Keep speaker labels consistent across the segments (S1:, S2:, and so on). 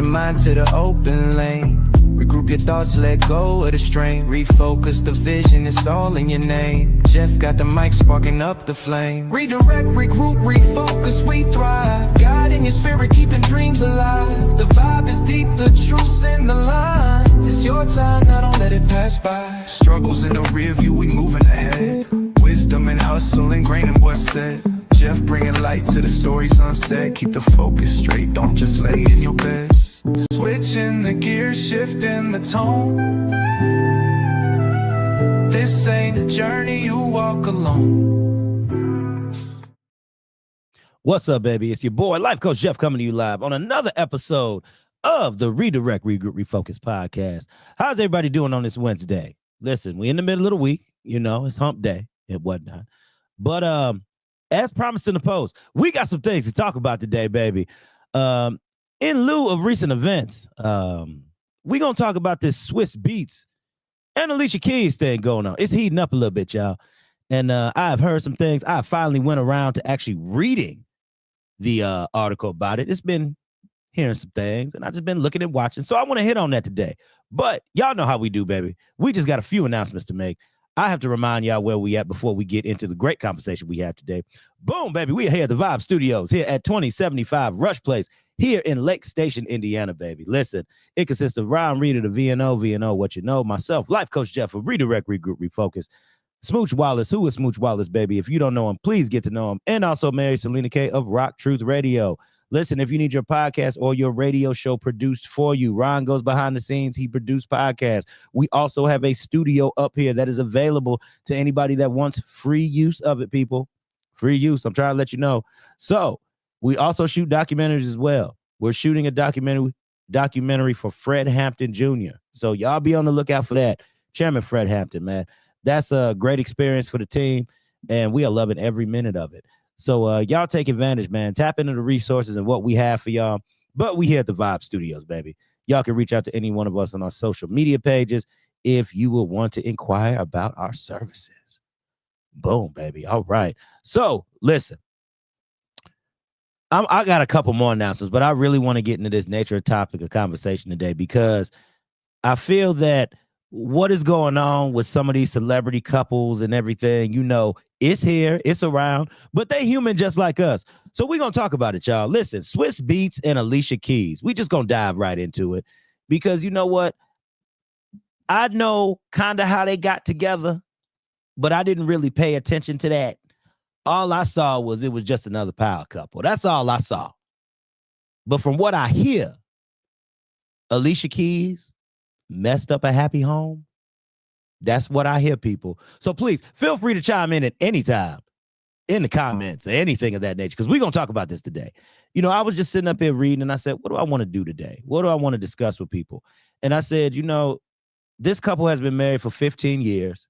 S1: your mind to the open lane. Regroup your thoughts, let go of the strain. Refocus the vision, it's all in your name. Jeff got the mic sparking up the flame. Redirect, regroup, refocus, we thrive. God in your spirit, keeping dreams alive. The vibe is deep, the truth's in the lines. It's your time, now don't let it pass by. Struggles in the rear view, we moving ahead. Wisdom and hustle, ingrained in what's said. Jeff bringing light to the stories unsaid. Keep the focus straight, don't just lay in your bed. Switching the gears, shifting the tone. This ain't a journey you walk alone.
S2: What's up, baby? It's your boy, Life Coach Jeff, coming to you live on another episode of the Redirect, Regroup, Refocus podcast. How's everybody doing on this Wednesday? Listen, we're in the middle of the week. You know, it's hump day and whatnot. But as promised in the post, we got some things to talk about today, baby. In lieu of recent events, we're going to talk about this Swiss Beatz and Alicia Keys thing going on. It's heating up a little bit, y'all. And I've heard some things. I finally went around to actually reading the article about it. It's been hearing some things, and I've just been looking and watching. So I want to hit on that today. But y'all know how we do, baby. We just got a few announcements to make. I have to remind y'all where we at before we get into the great conversation we have today. Boom, baby. We are here at the Vibe Studios here at 2075 Rush Place here in Lake Station, Indiana, baby. Listen, it consists of Ryan Reader, the VNO, what you know, myself, Life Coach Jeff of Redirect, Regroup, Refocus, Smooch Wallace. Who is Smooch Wallace, baby? If you don't know him, please get to know him. And also Mary Selena K of Rock Truth Radio. Listen, if you need your podcast or your radio show produced for you, Ron goes behind the scenes. He produced podcasts. We also have a studio up here that is available to anybody that wants free use of it, people. Free use. I'm trying to let you know. So we also shoot documentaries as well. We're shooting a documentary for Fred Hampton Jr. So y'all be on the lookout for that. Chairman Fred Hampton, man. That's a great experience for the team, and we are loving every minute of it. So y'all take advantage, man. Tap into the resources and what we have for y'all. But we here at the Vibe Studios, baby. Y'all can reach out to any one of us on our social media pages if you will want to inquire about our services. Boom, baby. All right. So listen, I got a couple more announcements, but I really want to get into this nature of topic of conversation today because I feel that what is going on with some of these celebrity couples and everything, you know, it's here, it's around, but they human just like us. So we're going to talk about it, y'all. Listen, Swiss Beatz and Alicia Keys. We just going to dive right into it because you know what? I know kind of how they got together, but I didn't really pay attention to that. All I saw was it was just another power couple. That's all I saw. But from what I hear, Alicia Keys messed up a happy home. That's what I hear, people. So please feel free to chime in at any time in the comments or anything of that nature, because we're going to talk about this today. You know, I was just sitting up here reading and I said, what do I want to do today? What do I want to discuss with people? And I said, you know, this couple has been married for 15 years.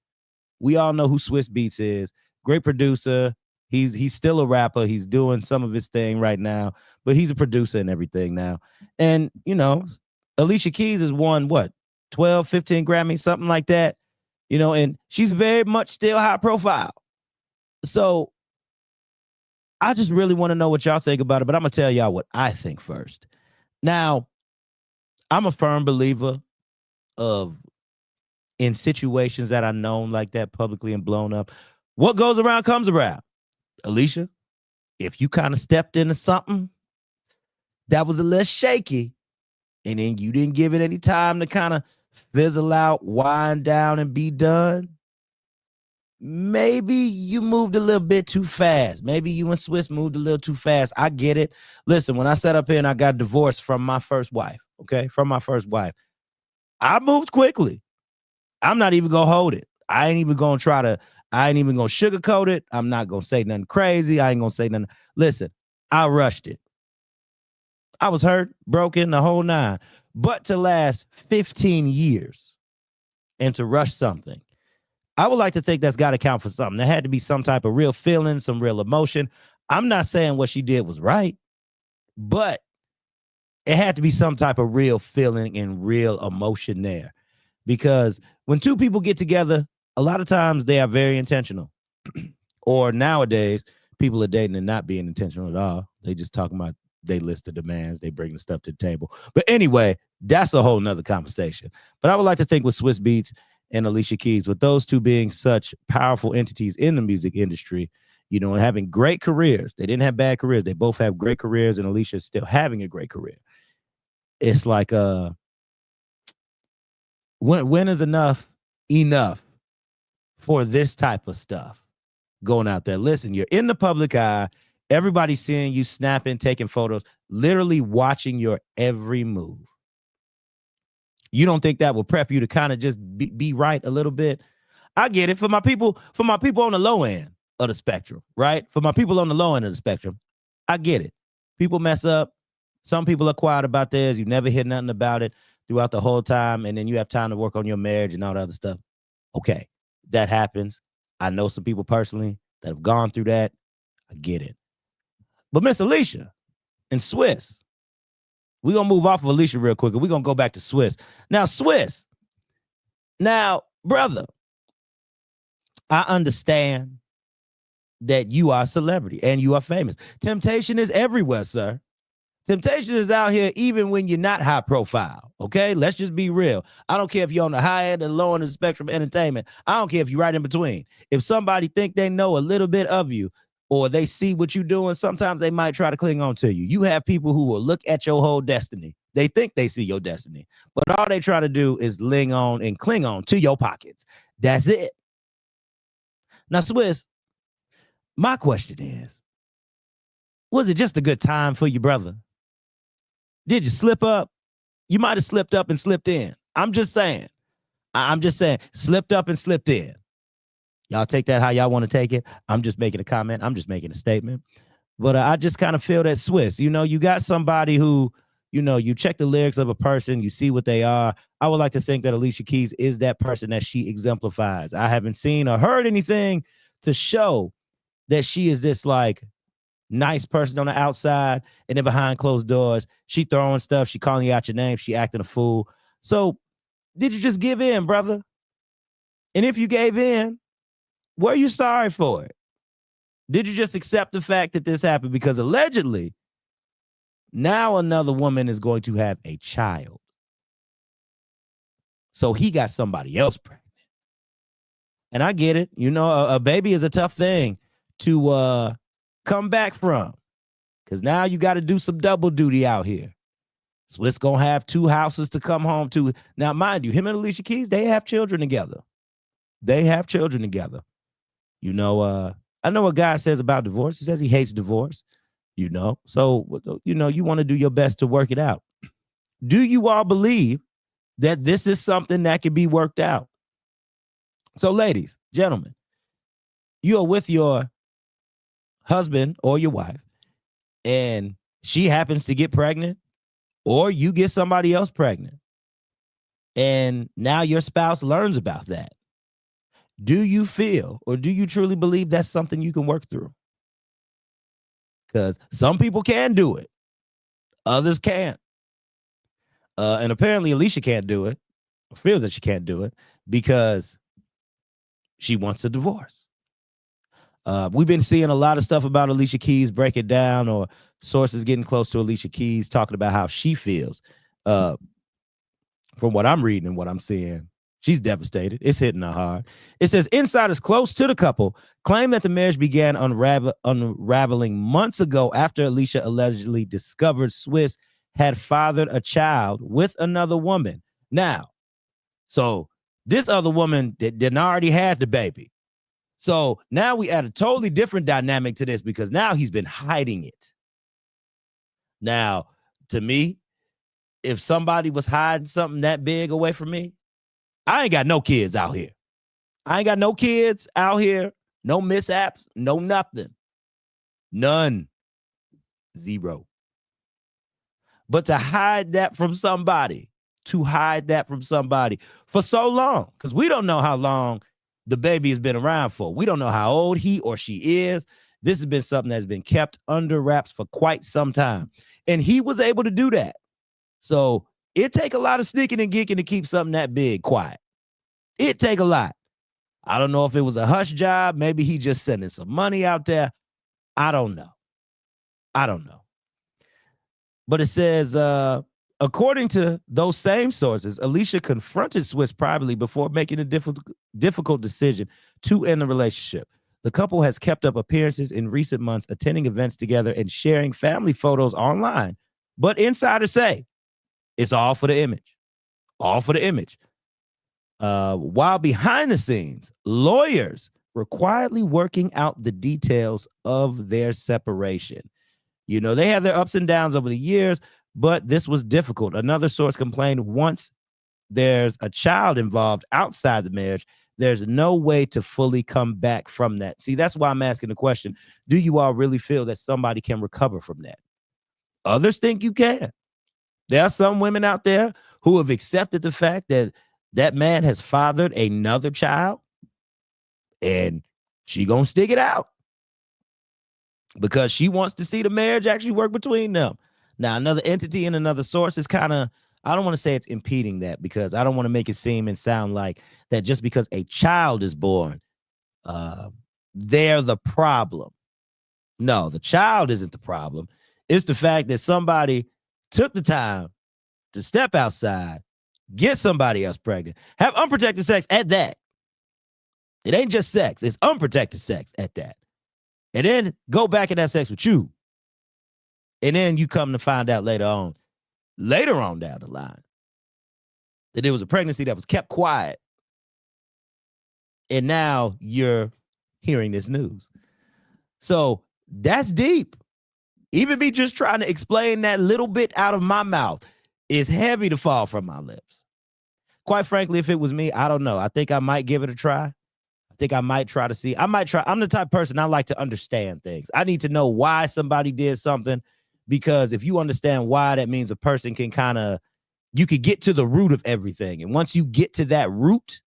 S2: We all know who Swiss Beatz is. Great producer. He's still a rapper. He's doing some of his thing right now, but he's a producer and everything now. And, you know, Alicia Keys has won, what, 12, 15 Grammys, something like that, you know, and she's very much still high profile. So I just really want to know what y'all think about it, but I'm going to tell y'all what I think first. Now, I'm a firm believer of in situations that are known like that publicly and blown up, what goes around comes around. Alicia, if you kind of stepped into something that was a little shaky, and then you didn't give it any time to kind of fizzle out, wind down, and be done, maybe you moved a little bit too fast. Maybe you and Swiss moved a little too fast. I get it. Listen, when I sat up here and I got divorced from my first wife, I moved quickly. I'm not even going to hold it. I ain't even going to sugarcoat it. I'm not going to say nothing crazy. I ain't going to say nothing. Listen, I rushed it. I was hurt, broken, the whole nine. But to last 15 years and to rush something, I would like to think that's got to count for something. There had to be some type of real feeling, some real emotion. I'm not saying what she did was right, but it had to be some type of real feeling and real emotion there. Because when two people get together, a lot of times they are very intentional. Or nowadays, people are dating and not being intentional at all. They just talking about they list the demands, they bring the stuff to the table. But anyway, that's a whole nother conversation. But I would like to think with Swiss Beatz and Alicia Keys, with those two being such powerful entities in the music industry, and having great careers. They didn't have bad careers. They both have great careers, and Alicia is still having a great career. It's like when is enough for this type of stuff going out there? Listen, you're in the public eye. Everybody's seeing you snapping, taking photos, literally watching your every move. You don't think that will prep you to kind of just be right a little bit? I get it. For my people on the low end of the spectrum, right? For my people on the low end of the spectrum, I get it. People mess up. Some people are quiet about theirs. You never hear nothing about it throughout the whole time, and then you have time to work on your marriage and all the other stuff. Okay, that happens. I know some people personally that have gone through that. I get it. But Miss Alicia and Swiss, we're going to move off of Alicia real quick, and we're going to go back to Swiss. Now, Swiss, brother, I understand that you are a celebrity and you are famous. Temptation is everywhere, sir. Temptation is out here even when you're not high profile, okay? Let's just be real. I don't care if you're on the high end and low end of the spectrum of entertainment. I don't care if you're right in between. If somebody think they know a little bit of you, or they see what you're doing, sometimes they might try to cling on to you. You have people who will look at your whole destiny. They think they see your destiny, but all they try to do is cling on to your pockets. That's it. Now, Swiss, my question is, was it just a good time for you, brother? Did you slip up? You might have slipped up and slipped in. I'm just saying, slipped up and slipped in. Y'all take that how y'all want to take it. I'm just making a comment. I'm just making a statement. But I just kind of feel that Swiss, you got somebody who, you check the lyrics of a person, you see what they are. I would like to think that Alicia Keys is that person that she exemplifies. I haven't seen or heard anything to show that she is this like nice person on the outside, and then behind closed doors, she throwing stuff, she calling you out your name, she acting a fool. So did you just give in, brother? And if you gave in, were you sorry for it? Did you just accept the fact that this happened? Because allegedly, now another woman is going to have a child. So he got somebody else pregnant. And I get it. A baby is a tough thing to come back from. Because now you got to do some double duty out here. Swiss going to have 2 houses to come home to. Now, mind you, him and Alicia Keys, they have children together. I know what God says about divorce. He says he hates divorce, So, you want to do your best to work it out. Do you all believe that this is something that can be worked out? So, ladies, gentlemen, you are with your husband or your wife, and she happens to get pregnant, or you get somebody else pregnant, and now your spouse learns about that. Do you feel, or do you truly believe that's something you can work through? Because some people can do it. Others can't. And apparently Alicia can't do it, or feels that she can't do it, because she wants a divorce. We've been seeing a lot of stuff about Alicia Keys break it down, or sources getting close to Alicia Keys talking about how she feels. From what I'm reading and what I'm seeing, she's devastated. It's hitting her hard. It says insiders close to the couple claim that the marriage began unraveling months ago after Alicia allegedly discovered Swiss had fathered a child with another woman. Now, so this other woman didn't already had the baby. So now we add a totally different dynamic to this, because now he's been hiding it. Now, to me, if somebody was hiding something that big away from me, I ain't got no kids out here. No mishaps, no nothing. None. Zero. But to hide that from somebody for so long, because we don't know how long the baby has been around for. We don't know how old he or she is. This has been something that's been kept under wraps for quite some time. And he was able to do that. So it take a lot of sneaking and geeking to keep something that big quiet. It take a lot. I don't know if it was a hush job. Maybe he just sending some money out there. I don't know. But it says, according to those same sources, Alicia confronted Swiss privately before making a difficult decision to end the relationship. The couple has kept up appearances in recent months, attending events together and sharing family photos online. But insiders say it's all for the image. All for the image. While behind the scenes, lawyers were quietly working out the details of their separation. You know, they had their ups and downs over the years, but this was difficult. Another source complained once there's a child involved outside the marriage, there's no way to fully come back from that. See, that's why I'm asking the question. Do you all really feel that somebody can recover from that? Others think you can. There are some women out there who have accepted the fact that that man has fathered another child and she gonna stick it out because she wants to see the marriage actually work between them. Now, another entity and another source is kind of, I don't want to say it's impeding that because I don't want to make it seem and sound like that just because a child is born, they're the problem. No, the child isn't the problem. It's the fact that somebody took the time to step outside, get somebody else pregnant, have unprotected sex at that. It ain't just sex. It's unprotected sex at that. And then go back and have sex with you. And then you come to find out later on down the line, that it was a pregnancy that was kept quiet. And now you're hearing this news. So that's deep. Even me just trying to explain that little bit out of my mouth is heavy to fall from my lips. Quite frankly, if it was me, I don't know. I think I might give it a try. I think I might try to see. I might try. I'm the type of person, I like to understand things. I need to know why somebody did something, because if you understand why, that means a person can you could get to the root of everything. And once you get to that root,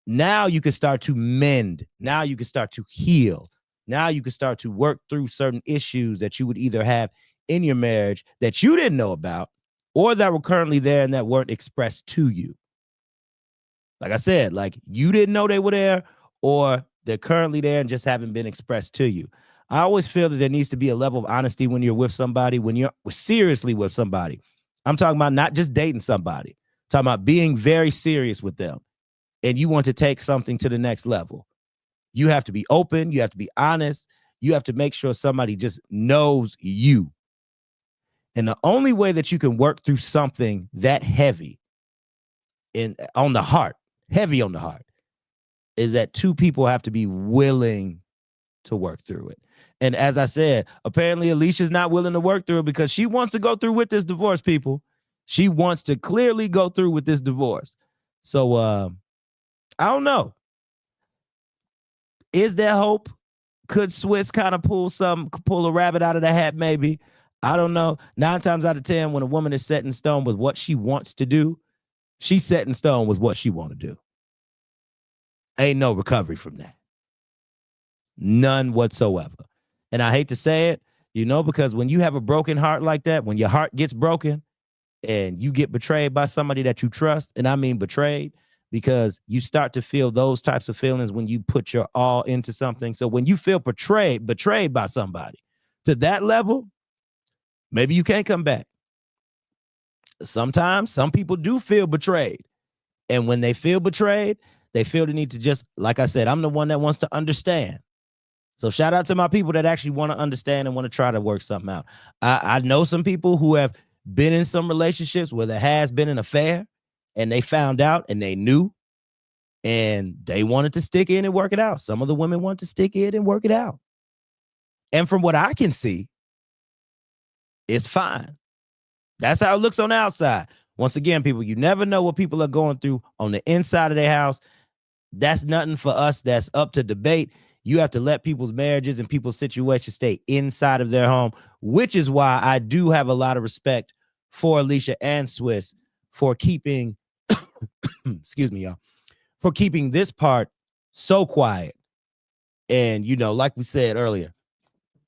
S2: now you can start to mend. Now you can start to heal. Now you can start to work through certain issues that you would either have in your marriage that you didn't know about or that were currently there and that weren't expressed to you. Like I said, like you didn't know they were there or they're currently there and just haven't been expressed to you. I always feel that there needs to be a level of honesty when you're with somebody, when you're seriously with somebody. I'm talking about not just dating somebody. I'm talking about being very serious with them. And you want to take something to the next level. You have to be open. You have to be honest. You have to make sure somebody just knows you. And the only way that you can work through something that heavy on the heart, heavy on the heart, is that two people have to be willing to work through it. And as I said, apparently Alicia's not willing to work through it because she wants to go through with this divorce, people. She wants to clearly go through with this divorce. So I don't know. Is there hope? Could Swiss kind of pull a rabbit out of the hat? Maybe. I don't know. 9 times out of 10, when a woman is set in stone with what she wants to do, she's set in stone with what she want to do. Ain't no recovery from that. None whatsoever. And I hate to say it, because when you have a broken heart like that, when your heart gets broken and you get betrayed by somebody that you trust, and I mean betrayed, because you start to feel those types of feelings when you put your all into something. So when you feel betrayed by somebody to that level, maybe you can't come back. Sometimes some people do feel betrayed. And when they feel betrayed, they feel the need to just, like I said, I'm the one that wants to understand. So shout out to my people that actually want to understand and want to try to work something out. I know some people who have been in some relationships where there has been an affair and they found out and they knew and they wanted to stick in and work it out. Some of the women want to stick in and work it out. And from what I can see, it's fine. That's how it looks on the outside. Once again, people, you never know what people are going through on the inside of their house. That's nothing for us. That's up to debate. You have to let people's marriages and people's situations stay inside of their home, which is why I do have a lot of respect for Alicia and Swiss for keeping, excuse me, y'all, for keeping this part so quiet. And, like we said earlier,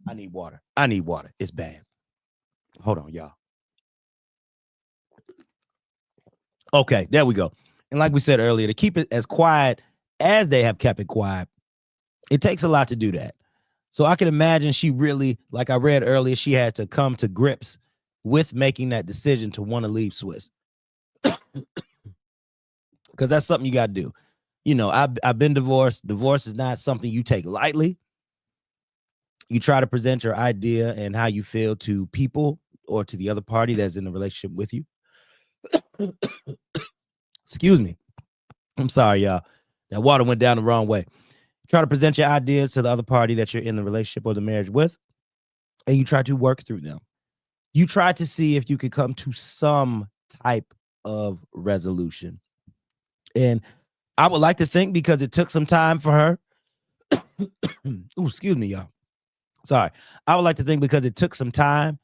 S2: I need water. It's bad. Hold on, y'all. Okay, there we go. And like we said earlier, to keep it as quiet as they have kept it quiet, it takes a lot to do that. So I can imagine she really, like I read earlier, she had to come to grips with making that decision to want to leave Swiss. Because that's something you got to do. You know, I've been divorced. Divorce is not something you take lightly. You try to present your idea and how you feel to people or to the other party that's in the relationship with you. Excuse me. I'm sorry, y'all. That water went down the wrong way. Try to present your ideas to the other party that you're in the relationship or the marriage with, and you try to work through them. You try to see if you could come to some type of resolution. And I would like to think, because it took some time for her. Ooh, excuse me, y'all. Sorry. I would like to think because it took some time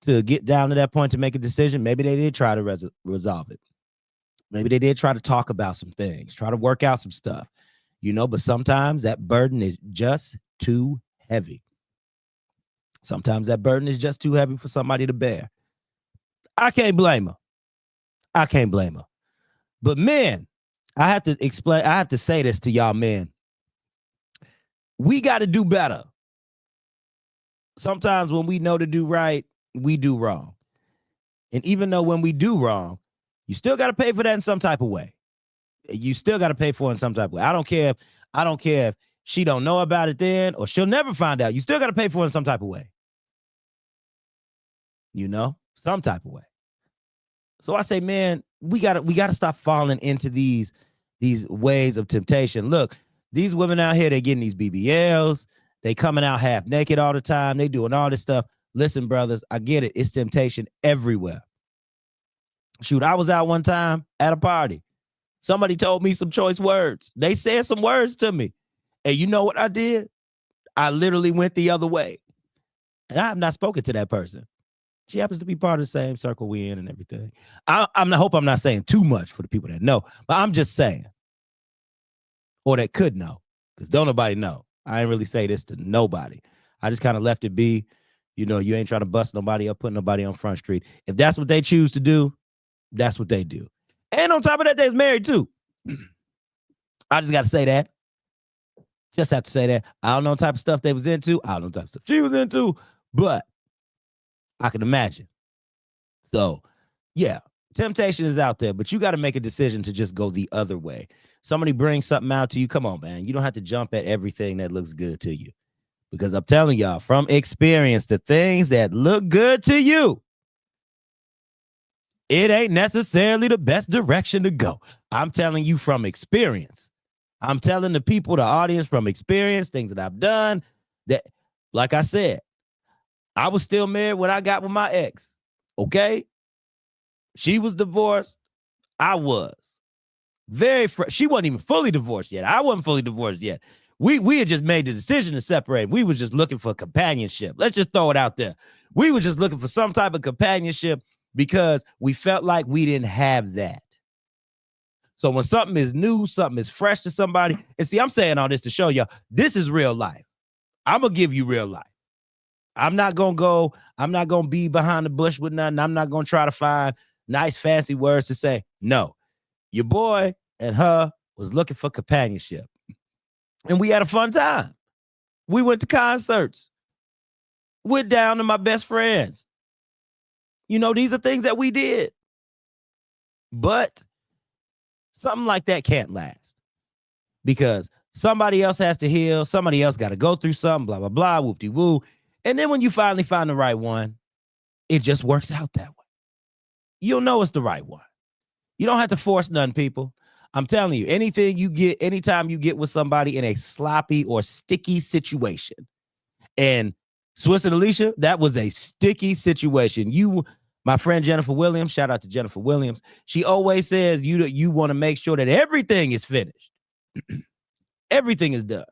S2: to get down to that point to make a decision. Maybe they did try to resolve it. Maybe they did try to talk about some things, try to work out some stuff, you know, but sometimes that burden is just too heavy. Sometimes that burden is just too heavy for somebody to bear. I can't blame her. I can't blame her. But men, I have to say this to y'all men. We got to do better. Sometimes when we know to do right, we do wrong. And even though when we do wrong, you still got to pay for that in some type of way. You still got to pay for it in some type of way. I don't care if she don't know about it then, or she'll never find out. You still got to pay for it in some type of way. You know, some type of way. So I say, man, we gotta stop falling into these ways of temptation. Look, these women out here, they're getting these BBLs. They coming out half naked all the time. They doing all this stuff. Listen, brothers, I get it. It's temptation everywhere. Shoot, I was out one time at a party. Somebody told me some choice words. They said some words to me. And you know what I did? I literally went the other way. And I have not spoken to that person. She happens to be part of the same circle we in and everything. I hope I'm not saying too much for the people that know, but I'm just saying, or that could know, because don't nobody know. I ain't really say this to nobody. I just kind of left it be. You know, you ain't trying to bust nobody up, put nobody on Front Street. If that's what they choose to do, that's what they do. And on top of that, they's married too. I just got to say that. Just have to say that. I don't know what type of stuff they was into. I don't know what type of stuff she was into, but I can imagine. So, yeah, temptation is out there, but you got to make a decision to just go the other way. Somebody brings something out to you. Come on, man. You don't have to jump at everything that looks good to you. Because I'm telling y'all, from experience, the things that look good to you, it ain't necessarily the best direction to go. I'm telling you from experience. I'm telling the people, the audience from experience, things that I've done, that, like I said, I was still married when I got with my ex. Okay? She was divorced. I was. She wasn't even fully divorced yet. I wasn't fully divorced yet. We had just made the decision to separate. We was just looking for companionship. Let's just throw it out there. We were just looking for some type of companionship because we felt like we didn't have that. So when something is new, something is fresh to somebody, and see, I'm saying all this to show y'all, this is real life. I'm going to give you real life. I'm not going to be behind the bush with nothing. I'm not going to try to find nice, fancy words to say. No, your boy and her was looking for companionship. And we had a fun time. We went to concerts. Went down to my best friends. You know, these are things that we did. But something like that can't last. Because somebody else has to heal. Somebody else got to go through something, blah, blah, blah, whoop-de-woo. And then when you finally find the right one, it just works out that way. You'll know it's the right one. You don't have to force none, people. I'm telling you, anytime you get with somebody in a sloppy or sticky situation, and Swiss and Alicia, that was a sticky situation. My friend Jennifer Williams, shout out to Jennifer Williams. She always says you want to make sure that everything is finished. Everything is done.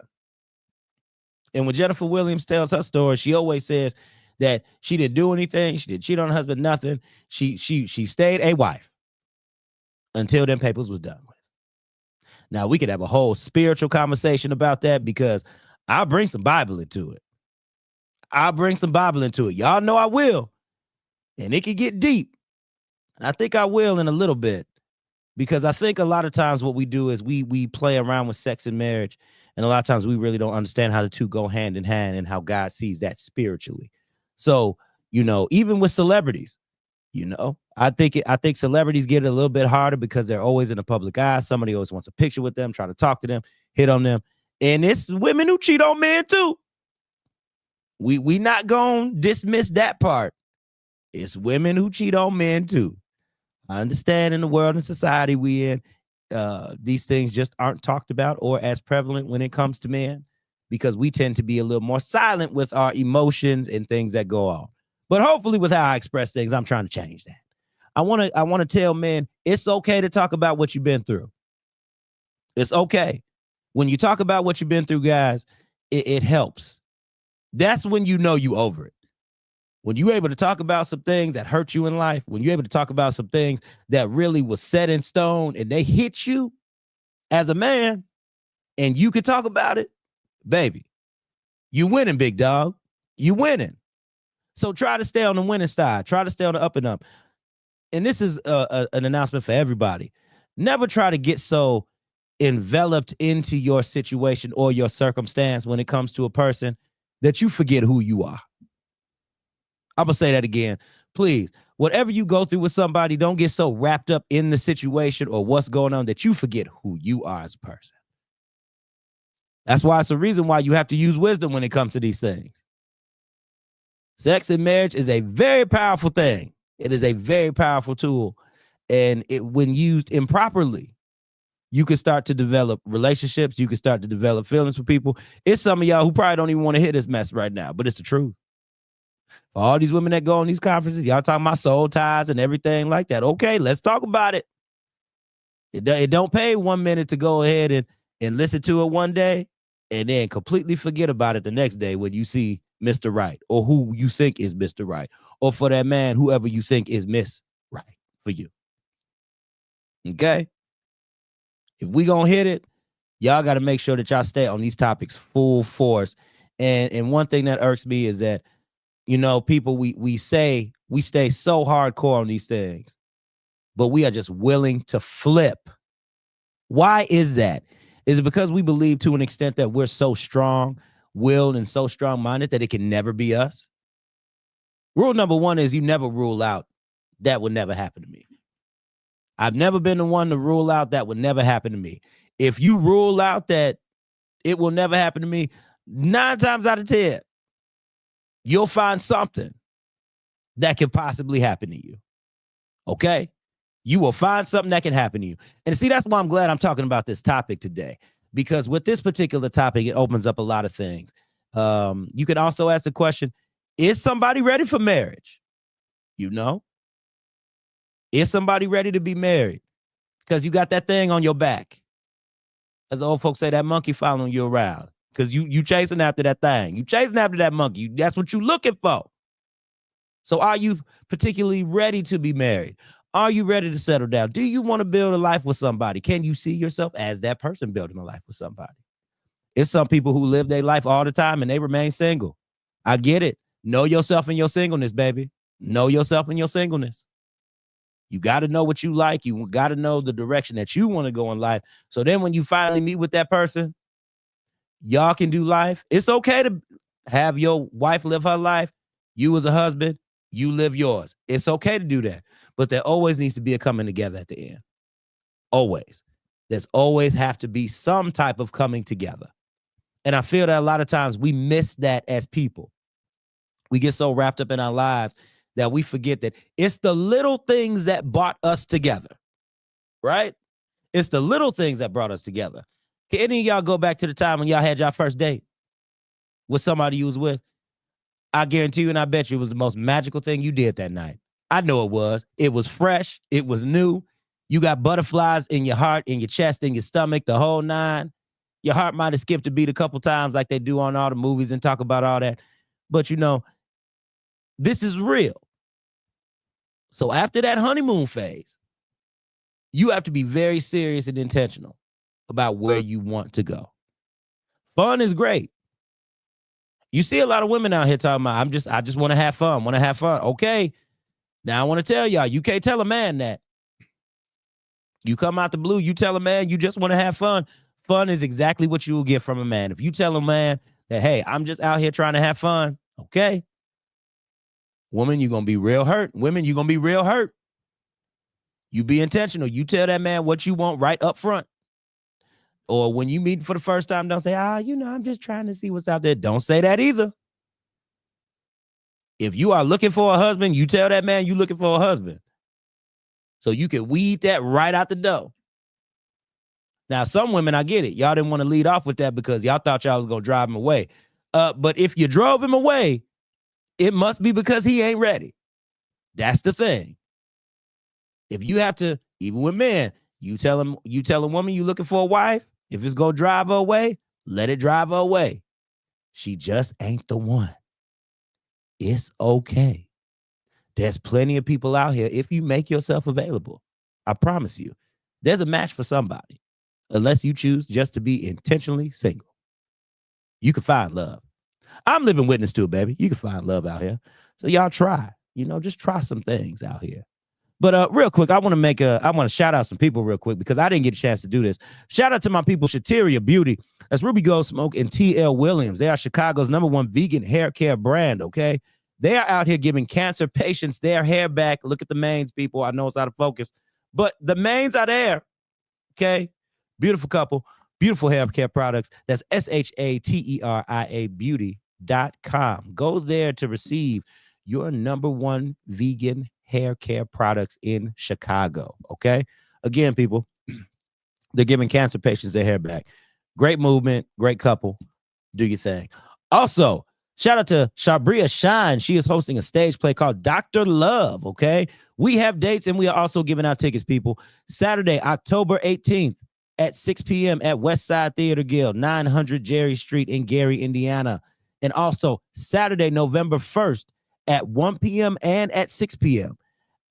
S2: And when Jennifer Williams tells her story, she always says that she didn't do anything. She didn't cheat on her husband, nothing. She stayed a wife until them papers was done with. Now, we could have a whole spiritual conversation about that because I'll bring some Bible into it. Y'all know I will. And it could get deep. And I think I will in a little bit. Because I think a lot of times what we do is we play around with sex and marriage. And a lot of times we really don't understand how the two go hand in hand and how God sees that spiritually. So, you know, even with celebrities, You know, I think celebrities get it a little bit harder because they're always in the public eye. Somebody always wants a picture with them, try to talk to them, hit on them. And it's women who cheat on men too. We not gonna dismiss that part. It's women who cheat on men too. I understand in the world and society we in, these things just aren't talked about or as prevalent when it comes to men because we tend to be a little more silent with our emotions and things that go on. But hopefully with how I express things, I'm trying to change that. I want to tell men it's okay to talk about what you've been through. It's okay. When you talk about what you've been through, guys, it helps. That's when you know you over it. When you're able to talk about some things that hurt you in life, when you're able to talk about some things that really was set in stone and they hit you as a man and you can talk about it, baby, you winning, big dog. You winning. So try to stay on the winning side. Try to stay on the up and up. And this is an announcement for everybody. Never try to get so enveloped into your situation or your circumstance when it comes to a person that you forget who you are. I'm going to say that again. Please, whatever you go through with somebody, don't get so wrapped up in the situation or what's going on that you forget who you are as a person. That's why it's a reason why you have to use wisdom when it comes to these things. Sex and marriage is a very powerful thing. It is a very powerful tool. And when used improperly, you can start to develop relationships. You can start to develop feelings for people. It's some of y'all who probably don't even want to hear this mess right now, but it's the truth. For all these women that go on these conferences, y'all talking about soul ties and everything like that. Okay, let's talk about it. It don't pay 1 minute to go ahead and listen to it one day and then completely forget about it the next day when you see Mr. Right or who you think is Mr. Right, or for that man, whoever you think is Miss Right for you. Okay? If we gonna hit it, y'all got to make sure that y'all stay on these topics full force. And one thing that irks me is that, you know, people, we say we stay so hardcore on these things, but we are just willing to flip. Why is that? Is it because we believe to an extent that we're so strong-willed and so strong-minded that it can never be us? Rule number one is you never rule out that would never happen to me. I've never been the one to rule out that would never happen to me. If you rule out that it will never happen to me, 9 times out of 10, you'll find something that could possibly happen to you. Okay? You will find something that can happen to you. And see, that's why I'm glad I'm talking about this topic today, because with this particular topic, it opens up a lot of things. You can also ask the question, is somebody ready for marriage? You know? Is somebody ready to be married? Because you got that thing on your back. As the old folks say, that monkey following you around. Because you chasing after that thing. You chasing after that monkey. That's what you looking for. So are you particularly ready to be married? Are you ready to settle down? Do you want to build a life with somebody? Can you see yourself as that person building a life with somebody? It's some people who live their life all the time and they remain single. I get it. Know yourself in your singleness, baby. Know yourself in your singleness. You got to know what you like. You got to know the direction that you want to go in life. So then when you finally meet with that person, y'all can do life. It's okay to have your wife live her life. You as a husband, you live yours. It's okay to do that. But there always needs to be a coming together at the end. Always. There's always have to be some type of coming together. And I feel that a lot of times we miss that as people. We get so wrapped up in our lives that we forget that it's the little things that brought us together, right? It's the little things that brought us together. Can any of y'all go back to the time when y'all had your first date with somebody you was with? I guarantee you and I bet you it was the most magical thing you did that night. I know it was. It was fresh. It was new. You got butterflies in your heart, in your chest, in your stomach, the whole nine. Your heart might have skipped a beat a couple times like they do on all the movies and talk about all that. But, you know, this is real. So after that honeymoon phase, you have to be very serious and intentional about where you want to go. Fun is great. You see a lot of women out here talking about, I just want to have fun, Okay. Now I want to tell y'all, you can't tell a man that. You come out the blue, you tell a man you just want to have fun. Fun is exactly what you will get from a man. If you tell a man that, hey, I'm just out here trying to have fun, okay, Woman, you're going to be real hurt. Women, you're going to be real hurt. You be intentional. You tell that man what you want right up front. Or when you meet for the first time, don't say, I'm just trying to see what's out there. Don't say that either. If you are looking for a husband, you tell that man you're looking for a husband. So you can weed that right out the door. Now, some women, I get it. Y'all didn't want to lead off with that because y'all thought y'all was going to drive him away. But if you drove him away, it must be because he ain't ready. That's the thing. If you have to, even with men, you tell a woman you looking for a wife, if it's going to drive her away, let it drive her away. She just ain't the one. It's okay. There's plenty of people out here. If you make yourself available, I promise you, there's a match for somebody. Unless you choose just to be intentionally single. You can find love. I'm living witness to it, baby. You can find love out here. So y'all try, just try some things out here. But real quick, I want to shout out some people real quick because I didn't get a chance to do this. Shout out to my people, Shateria Beauty. That's Ruby Gold Smoke and TL Williams. They are Chicago's #1 vegan hair care brand, okay? They are out here giving cancer patients their hair back. Look at the mains, people. I know it's out of focus, but the mains are there, okay? Beautiful couple, beautiful hair care products. That's SHATERIA beauty.com. Go there to receive your #1 vegan hair care products in Chicago. Okay. Again, people, they're giving cancer patients their hair back. Great movement, great couple. Do your thing. Also, shout out to Shabria Shine. She is hosting a stage play called Dr. Love. Okay. We have dates and we are also giving out tickets, people. Saturday, October 18th. At 6 p.m. at Westside Theater Guild, 900 Jerry Street in Gary, Indiana. And also Saturday, November 1st at 1 p.m. and at 6 p.m.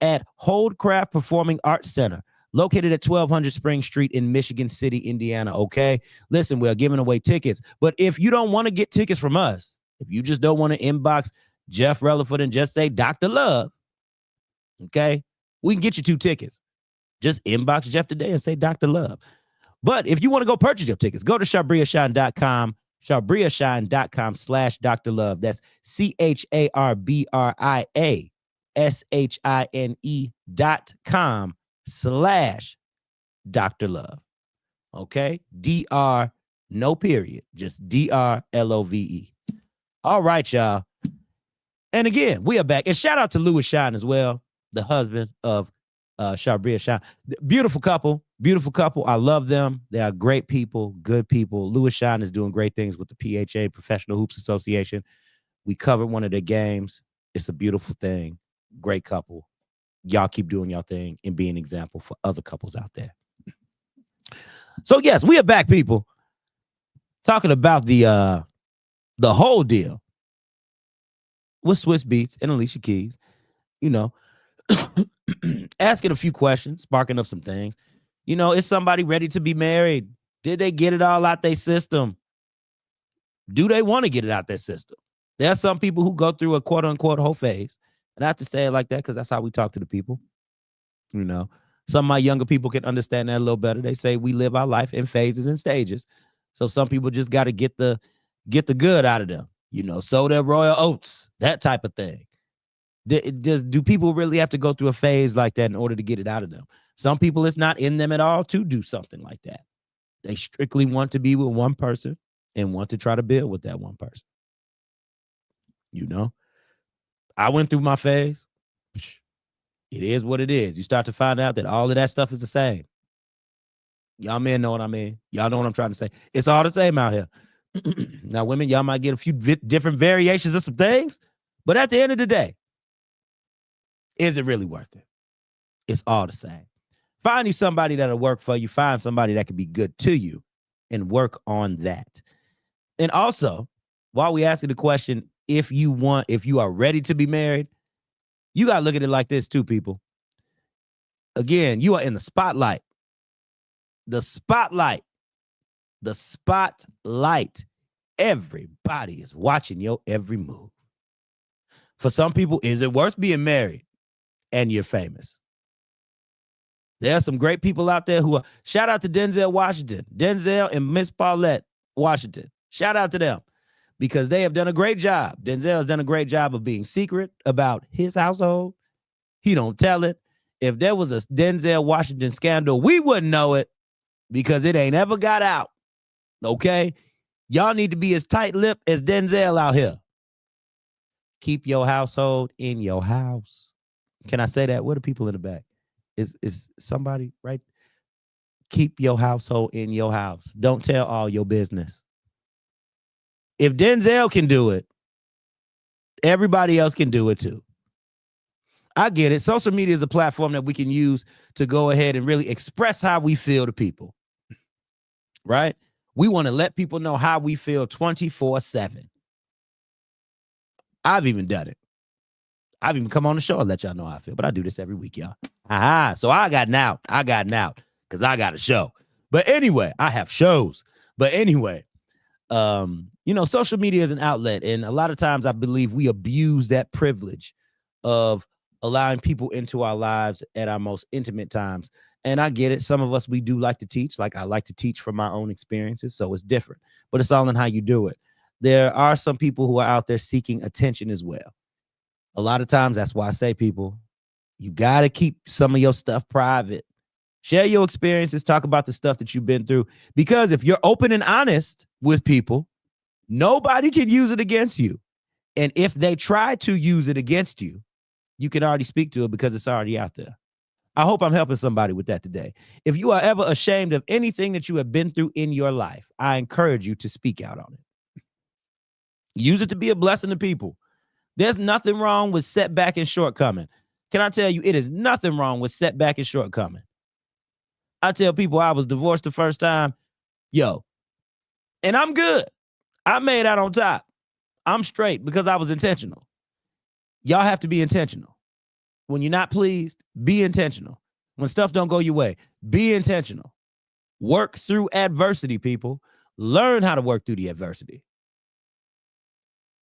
S2: at Holdcraft Performing Arts Center, located at 1200 Spring Street in Michigan City, Indiana, okay? Listen, we're giving away tickets. But if you don't want to get tickets from us, if you just don't want to inbox Jeff Relaford and just say Dr. Love, okay, we can get you 2 tickets. Just inbox Jeff today and say Dr. Love. But if you want to go purchase your tickets, go to shabriashine.com, shabriashine.com/Dr. Love. That's CHARBRIASHINE.com/Dr. Love. Okay? DR, no period, just DRLOVE. All right, y'all. And again, we are back. And shout out to Louis Shine as well, the husband of Shabria Shine. Beautiful couple. I love them. They are great people, good people. Louis Shine is doing great things with the PHA, Professional Hoops Association. We covered one of their games. It's a beautiful thing. Great couple. Y'all keep doing your thing and be an example for other couples out there. So yes, we are back, people. Talking about the whole deal with Swiss Beatz and Alicia Keys. Asking a few questions, sparking up some things. Is somebody ready to be married? Did they get it all out their system? Do they want to get it out their system? There are some people who go through a quote unquote whole phase. And I have to say it like that because that's how we talk to the people. Some of my younger people can understand that a little better. They say we live our life in phases and stages. So some people just got to get the good out of them. Sow their royal oats, that type of thing. Do people really have to go through a phase like that in order to get it out of them? Some people, it's not in them at all to do something like that. They strictly want to be with one person and want to try to build with that one person. I went through my phase. It is what it is. You start to find out that all of that stuff is the same. Y'all men know what I mean. Y'all know what I'm trying to say. It's all the same out here. Now, women, y'all might get a few different variations of some things, but at the end of the day, is it really worth it? It's all the same. Find you somebody that'll work for you. Find somebody that can be good to you and work on that. And also, while we asking the question, if you are ready to be married, you got to look at it like this too, people. Again, you are in the spotlight. The spotlight. Everybody is watching your every move. For some people, is it worth being married and you're famous? There are some great people out there who are, shout out to Denzel Washington, Denzel and Miss Paulette Washington. Shout out to them. because they have done a great job. Denzel has done a great job of being secret about his household. He don't tell it. If there was a Denzel Washington scandal, we wouldn't know it because it ain't ever got out. Okay? Y'all need to be as tight-lipped as Denzel out here. Keep your household in your house. Can I say that? What are people in the back? Is somebody right? Keep your household in your house. Don't tell all your business. If Denzel can do it, everybody else can do it too. I get it. Social media is a platform that we can use to go ahead and really express how we feel to people. Right? We want to let people know how we feel 24/7. I've even done it. I've even come on the show and let y'all know how I feel, but I do this every week, y'all. So I got out because I got a show. But anyway, I have shows. But anyway, social media is an outlet. And a lot of times I believe we abuse that privilege of allowing people into our lives at our most intimate times. And I get it. Some of us, we do like to teach. Like I like to teach from my own experiences. So it's different, but it's all in how you do it. There are some people who are out there seeking attention as well. A lot of times, that's why I say, people, you got to keep some of your stuff private. Share your experiences. Talk about the stuff that you've been through. Because if you're open and honest with people, nobody can use it against you. And if they try to use it against you, you can already speak to it because it's already out there. I hope I'm helping somebody with that today. If you are ever ashamed of anything that you have been through in your life, I encourage you to speak out on it. Use it to be a blessing to people. There's nothing wrong with setback and shortcoming. Can I tell you, it is nothing wrong with setback and shortcoming. I tell people I was divorced the first time, and I'm good. I made out on top. I'm straight because I was intentional. Y'all have to be intentional. When you're not pleased, be intentional. When stuff don't go your way, be intentional. Work through adversity, people. Learn how to work through the adversity.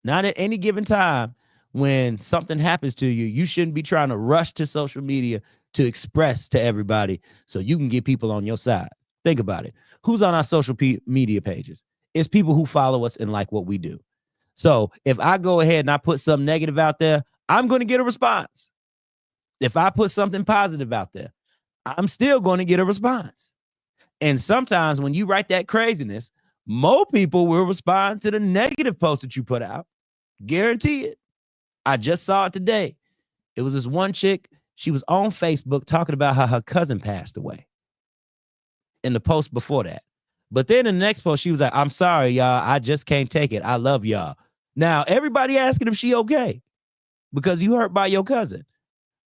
S2: Not at any given time when something happens to you, you shouldn't be trying to rush to social media to express to everybody so you can get people on your side. Think about it. Who's on our social media pages? It's people who follow us and like what we do. So if I go ahead and I put something negative out there, I'm going to get a response. If I put something positive out there, I'm still going to get a response. And sometimes when you write that craziness, more people will respond to the negative post that you put out. Guarantee it. I just saw it today. It was this one chick. She was on Facebook talking about how her cousin passed away in the post before that. But then in the next post, she was like, I'm sorry, y'all. I just can't take it. I love y'all. Now, everybody asking if she okay because you hurt by your cousin.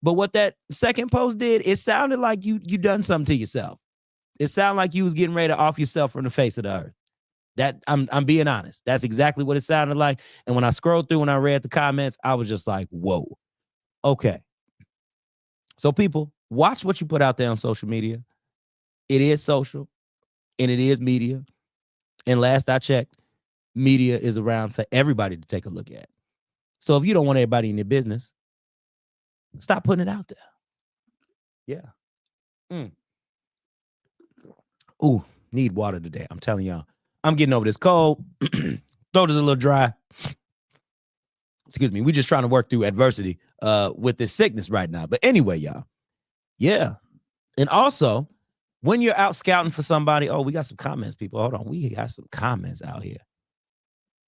S2: But what that second post did, it sounded like you done something to yourself. It sounded like you was getting ready to off yourself from the face of the earth. That I'm being honest. That's exactly what it sounded like. And when I scrolled through and I read the comments, I was just like, whoa. Okay. So people, watch what you put out there on social media. It is social and it is media. And last I checked, media is around for everybody to take a look at. So if you don't want everybody in your business, stop putting it out there. Yeah. Ooh, need water today. I'm telling y'all. I'm getting over this cold. Throat is a little dry. Excuse me. We're just trying to work through adversity with this sickness right now. But anyway, y'all. Yeah. And also, when you're out scouting for somebody, we got some comments, people. Hold on. We got some comments out here.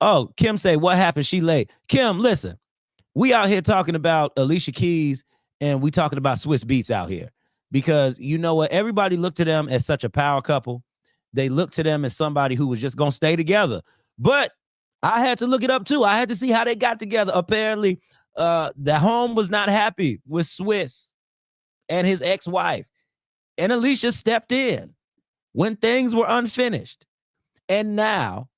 S2: Oh, Kim say, what happened? She late. Kim, listen. We out here talking about Alicia Keys and we talking about Swiss Beatz out here. Because you know what? Everybody looked to them as such a power couple. They looked to them as somebody who was just going to stay together. But I had to look it up too. I had to see how they got together. Apparently, the home was not happy with Swiss and his ex-wife. And Alicia stepped in when things were unfinished. And now,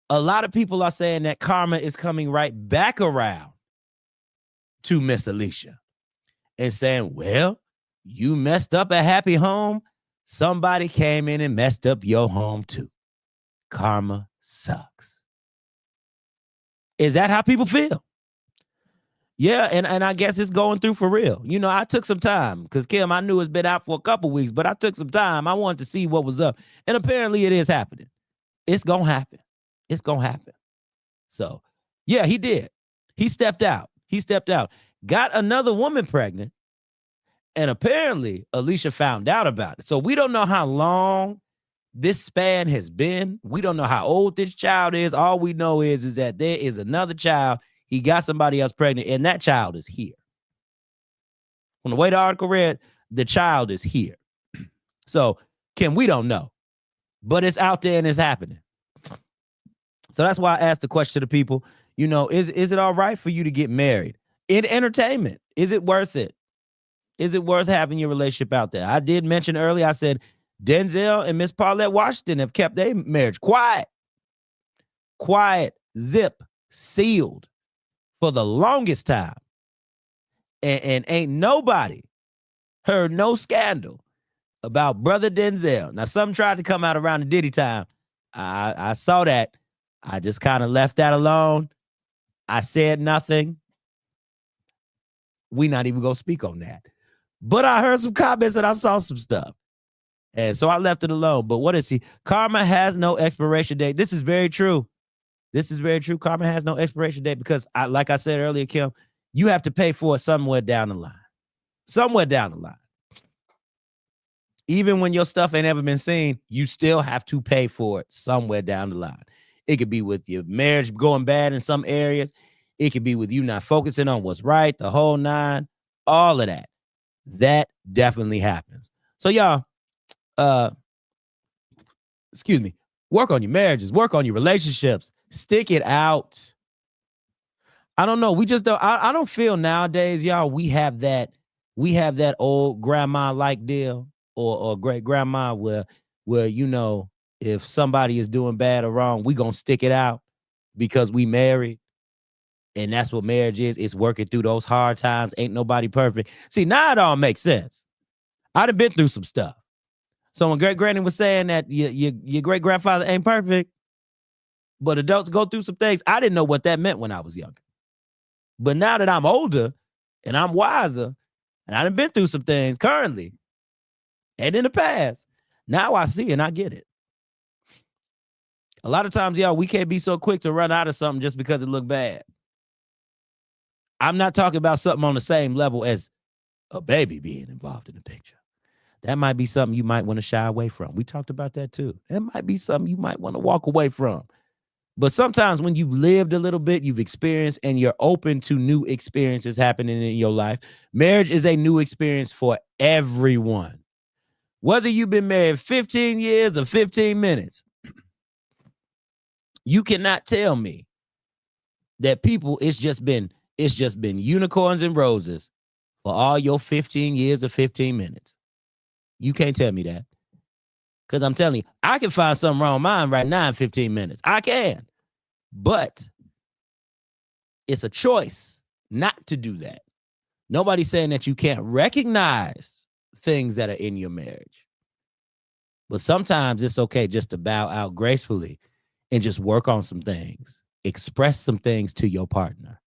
S2: a lot of people are saying that karma is coming right back around to Miss Alicia and saying, well, you messed up a happy home. Somebody came in and messed up your home too. Karma sucks. Is that how people feel? Yeah, and I guess it's going through for real. You know, I took some time because Kim, I knew it's been out for a couple weeks, but I took some time. I wanted to see what was up. And apparently it is happening. It's going to happen. It's going to happen. So, yeah, he did. He stepped out. Got another woman pregnant. And apparently, Alicia found out about it. So we don't know how long this span has been. We don't know how old this child is. All we know is that there is another child. He got somebody else pregnant, and that child is here. From the way the article read, the child is here. So, Kim, we don't know. But it's out there and it's happening. So that's why I asked the question to people, is it all right for you to get married? In entertainment, is it worth it? Is it worth having your relationship out there? I did mention earlier, I said Denzel and Miss Paulette Washington have kept their marriage quiet, zip, sealed for the longest time. And ain't nobody heard no scandal about brother Denzel. Now, some tried to come out around the Diddy time. I saw that. I just kind of left that alone. I said nothing. We not even gonna speak on that. But I heard some comments and I saw some stuff. And so I left it alone. But what is he? Karma has no expiration date. This is very true. Karma has no expiration date because, like I said earlier, Kim, you have to pay for it somewhere down the line. Even when your stuff ain't ever been seen, you still have to pay for it somewhere down the line. It could be with your marriage going bad in some areas. It could be with you not focusing on what's right, the whole nine, all of that. That definitely happens. So y'all, work on your marriages, work on your relationships, stick it out. I don't know. We just don't. I don't feel nowadays, y'all. We have that old grandma like deal or great grandma where if somebody is doing bad or wrong, we gonna stick it out because we married. And that's what marriage is. It's working through those hard times. Ain't nobody perfect. See, now it all makes sense. I'd have been through some stuff. So when great granny was saying that your great grandfather ain't perfect, but adults go through some things, I didn't know what that meant when I was younger. But now that I'm older and I'm wiser, and I done been through some things currently and in the past, now I see and I get it. A lot of times, y'all, we can't be so quick to run out of something just because it look bad. I'm not talking about something on the same level as a baby being involved in the picture. That might be something you might want to shy away from. We talked about that too. That might be something you might want to walk away from. But sometimes when you've lived a little bit, you've experienced, and you're open to new experiences happening in your life, marriage is a new experience for everyone. Whether you've been married 15 years or 15 minutes, you cannot tell me that it's just been unicorns and roses for all your 15 years or 15 minutes. You can't tell me that. Because I'm telling you, I can find something wrong with mine right now in 15 minutes. I can. But it's a choice not to do that. Nobody's saying that you can't recognize things that are in your marriage. But sometimes it's okay just to bow out gracefully and just work on some things. Express some things to your partner.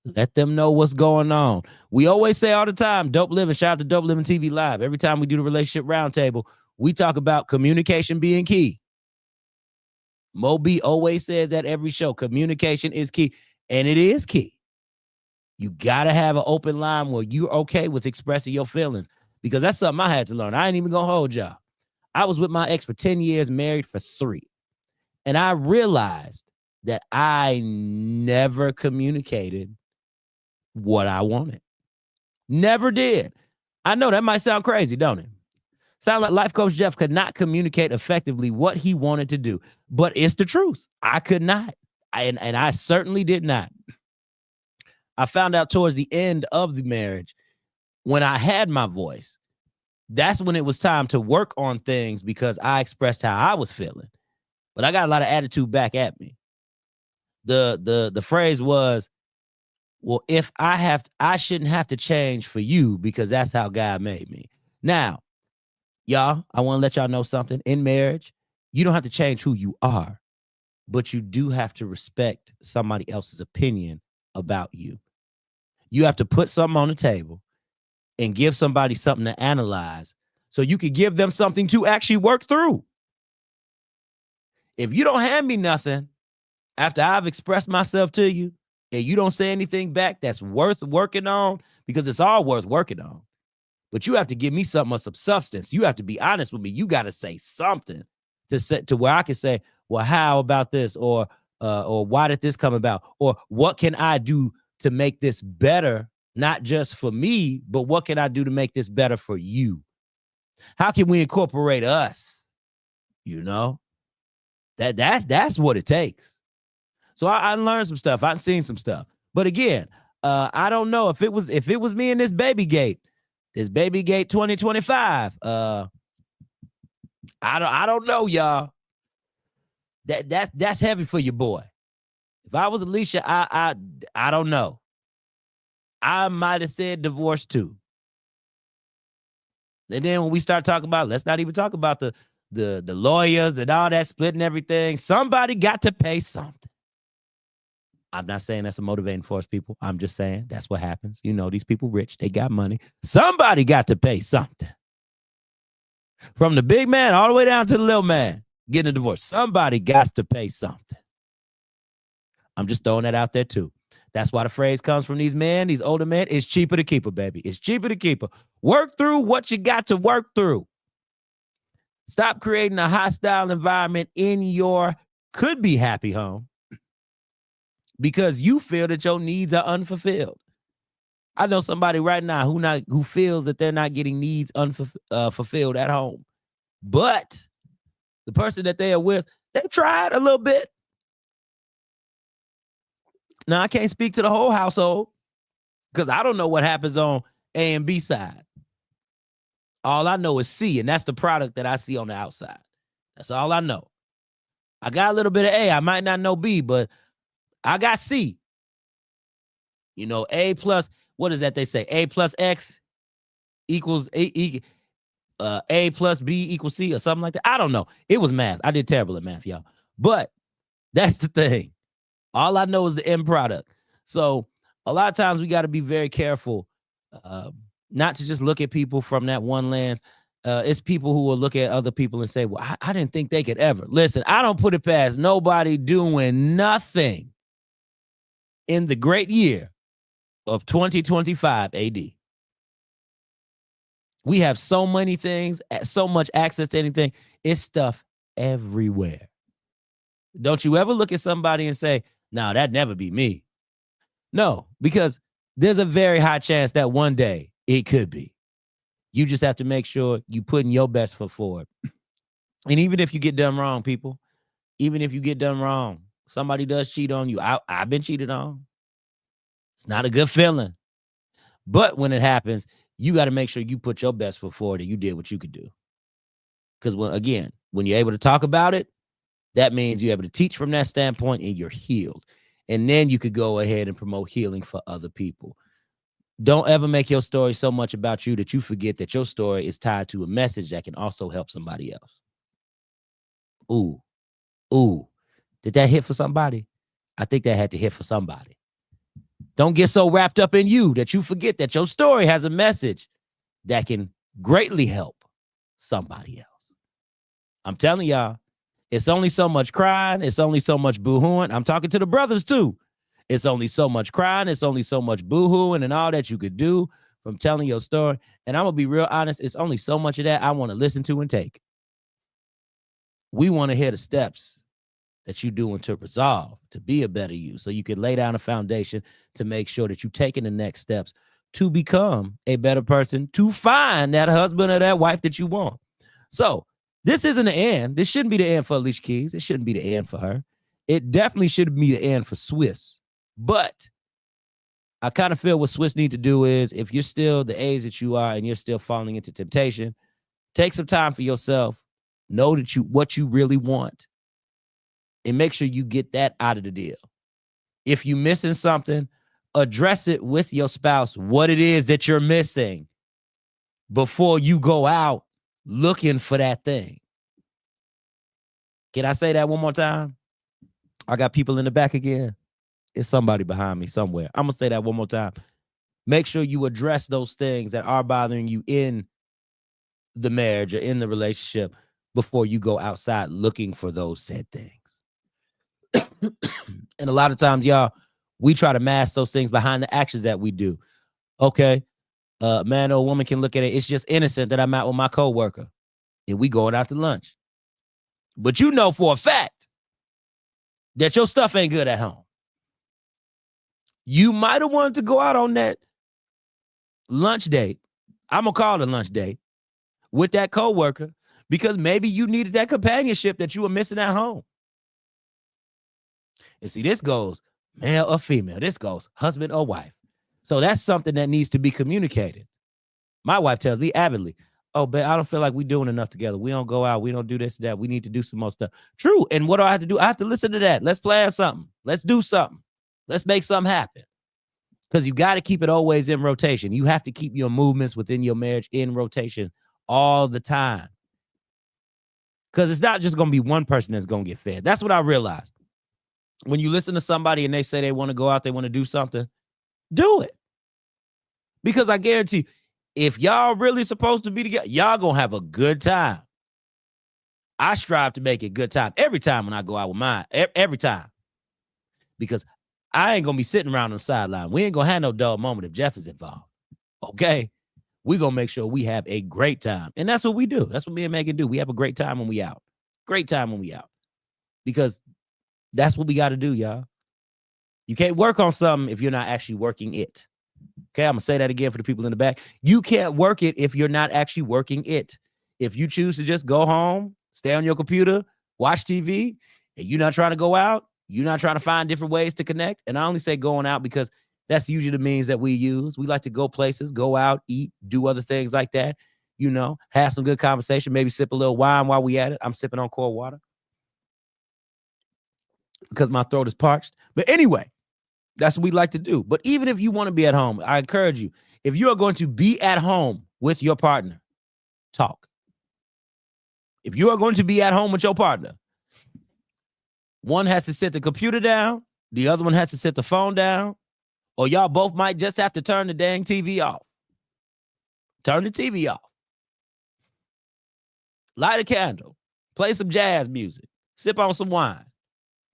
S2: Let them know what's going on. We always say all the time, Dope Living, shout out to Dope Living TV Live. Every time we do the relationship roundtable, we talk about communication being key. Moby always says that every show, communication is key. And it is key. You got to have an open line where you're okay with expressing your feelings. Because that's something I had to learn. I ain't even going to hold y'all. I was with my ex for 10 years, married for 3. And I realized that I never communicated what I wanted. Never did. I know that might sound crazy, don't it? Sound like Life Coach Jeff could not communicate effectively what he wanted to do. But it's the truth. I could not. And I certainly did not. I found out towards the end of the marriage, when I had my voice, that's when it was time to work on things because I expressed how I was feeling. But I got a lot of attitude back at me. The phrase was, well, if I shouldn't have to change for you because that's how God made me. Now, y'all, I want to let y'all know something. In marriage, you don't have to change who you are, but you do have to respect somebody else's opinion about you. You have to put something on the table and give somebody something to analyze so you could give them something to actually work through. If you don't hand me nothing After I've expressed myself to you and you don't say anything back that's worth working on, because it's all worth working on. But you have to give me something of some substance. You have to be honest with me. You got to say something to where I can say, well, how about this? Or why did this come about? Or what can I do to make this better? Not just for me, but what can I do to make this better for you? How can we incorporate us? You know, that's what it takes. So I learned some stuff. I've seen some stuff. But again, I don't know if it was me and this baby gate 2025. I don't know, y'all. That's heavy for your boy. If I was Alicia, I don't know. I might have said divorce too. And then when we start talking about, let's not even talk about the lawyers and all that splitting everything. Somebody got to pay something. I'm not saying that's a motivating force, people. I'm just saying that's what happens. You know, these people rich, they got money. Somebody got to pay something. From the big man all the way down to the little man getting a divorce. Somebody got to pay something. I'm just throwing that out there too. That's why the phrase comes from these men, these older men. It's cheaper to keep her, baby. It's cheaper to keep her. Work through what you got to work through. Stop creating a hostile environment in your could be happy home because you feel that your needs are unfulfilled. I know somebody right now who feels that they're not getting needs fulfilled at home. But the person that they are with, they tried a little bit. Now, I can't speak to the whole household because I don't know what happens on A and B side. All I know is C, and that's the product that I see on the outside. That's all I know. I got a little bit of A. I might not know B, but I got C. You know, A plus, what is that they say? A plus X equals A plus B equals C or something like that. I don't know. It was math. I did terrible at math, y'all. But that's the thing. All I know is the end product. So a lot of times we got to be very careful not to just look at people from that one lens. It's people who will look at other people and say, well, I didn't think they could ever. Listen, I don't put it past nobody doing nothing in the great year of 2025 AD. We have so many things, so much access to anything. It's stuff everywhere. Don't you ever look at somebody and say, no, that'd never be me. No, because there's a very high chance that one day it could be. You just have to make sure you putting your best foot forward. And even if you get done wrong, people, even if you get done wrong, somebody does cheat on you. I've been cheated on. It's not a good feeling. But when it happens, you got to make sure you put your best foot forward and you did what you could do. Because when you're able to talk about it, that means you're able to teach from that standpoint and you're healed. And then you could go ahead and promote healing for other people. Don't ever make your story so much about you that you forget that your story is tied to a message that can also help somebody else. Ooh. Did that hit for somebody? I think that had to hit for somebody. Don't get so wrapped up in you that you forget that your story has a message that can greatly help somebody else. I'm telling y'all, it's only so much crying. It's only so much boo-hooing. I'm talking to the brothers too. It's only so much crying. It's only so much boo-hooing and all that you could do from telling your story. And I'm going to be real honest. It's only so much of that I want to listen to and take. We want to hear the steps that you're doing to resolve, to be a better you, so you can lay down a foundation to make sure that you're taking the next steps to become a better person, to find that husband or that wife that you want. So this isn't the end. This shouldn't be the end for Alicia Keys. It shouldn't be the end for her. It definitely should be the end for Swiss. But I kind of feel what Swiss need to do is, if you're still the age that you are and you're still falling into temptation, take some time for yourself. Know that what you really want. And make sure you get that out of the deal. If you're missing something, address it with your spouse, what it is that you're missing, before you go out looking for that thing. Can I say that one more time? I got people in the back again. It's somebody behind me somewhere. I'm going to say that one more time. Make sure you address those things that are bothering you in the marriage or in the relationship before you go outside looking for those said things. And a lot of times, y'all, we try to mask those things behind the actions that we do. Okay. Man or woman can look at it. It's just innocent that I'm out with my coworker and we going out to lunch. But you know for a fact that your stuff ain't good at home. You might have wanted to go out on that lunch date. I'm going to call it a lunch date with that coworker because maybe you needed that companionship that you were missing at home. And see, this goes male or female. This goes husband or wife. So that's something that needs to be communicated. My wife tells me avidly, oh, babe, I don't feel like we're doing enough together. We don't go out. We don't do this, that. We need to do some more stuff. True. And what do I have to do? I have to listen to that. Let's plan something. Let's do something. Let's make something happen. Because you got to keep it always in rotation. You have to keep your movements within your marriage in rotation all the time. Because it's not just going to be one person that's going to get fed. That's what I realized. When you listen to somebody and they say they want to go out, they want to do something, do it. Because I guarantee, if y'all really supposed to be together, y'all going to have a good time. I strive to make it good time every time when I go out with mine, every time. Because I ain't going to be sitting around on the sideline. We ain't going to have no dull moment if Jeff is involved. Okay? We're going to make sure we have a great time. And that's what we do. That's what me and Megan do. We have a great time when we out. Great time when we out. Because that's what we got to do, y'all. You can't work on something if you're not actually working it. Okay, I'm going to say that again for the people in the back. You can't work it if you're not actually working it. If you choose to just go home, stay on your computer, watch TV, and you're not trying to go out, you're not trying to find different ways to connect. And I only say going out because that's usually the means that we use. We like to go places, go out, eat, do other things like that. You know, have some good conversation, maybe sip a little wine while we at it. I'm sipping on cold water because my throat is parched. But anyway, that's what we like to do. But even if you want to be at home, I encourage you, if you are going to be at home with your partner, talk. If you are going to be at home with your partner, one has to sit the computer down, the other one has to sit the phone down, or y'all both might just have to turn the dang TV off. Turn the TV off. Light a candle. Play some jazz music. Sip on some wine.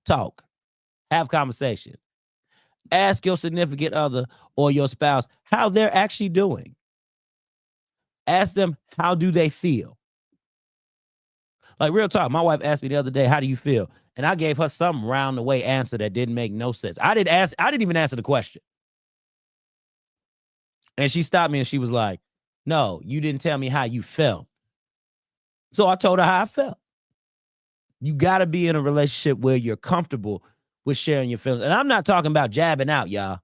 S2: Talk. Have conversation. Ask your significant other or your spouse how they're actually doing. Ask them, how do they feel? Like real talk, my wife asked me the other day, how do you feel? And I gave her some round the way answer that didn't make no sense. I didn't even answer the question. And she stopped me and she was like, no, you didn't tell me how you felt. So I told her how I felt. You got to be in a relationship where you're comfortable with sharing your feelings. And I'm not talking about jabbing out, y'all.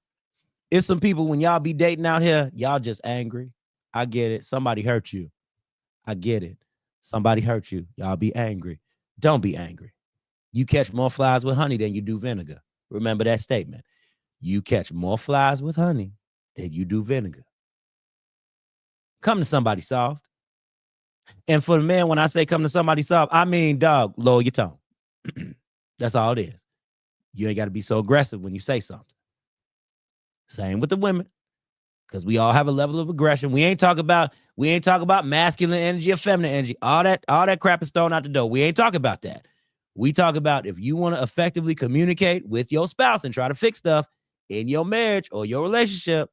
S2: It's some people, when y'all be dating out here, y'all just angry. I get it. Somebody hurt you. I get it. Somebody hurt you. Y'all be angry. Don't be angry. You catch more flies with honey than you do vinegar. Remember that statement. You catch more flies with honey than you do vinegar. Come to somebody soft. And for the man, when I say come to somebody soft, I mean, dog, lower your tone. That's all it is. You ain't got to be so aggressive when you say something. Same with the women, because we all have a level of aggression. We ain't talk about masculine energy or feminine energy. All that crap is thrown out the door. We ain't talking about that. We talk about if you want to effectively communicate with your spouse and try to fix stuff in your marriage or your relationship,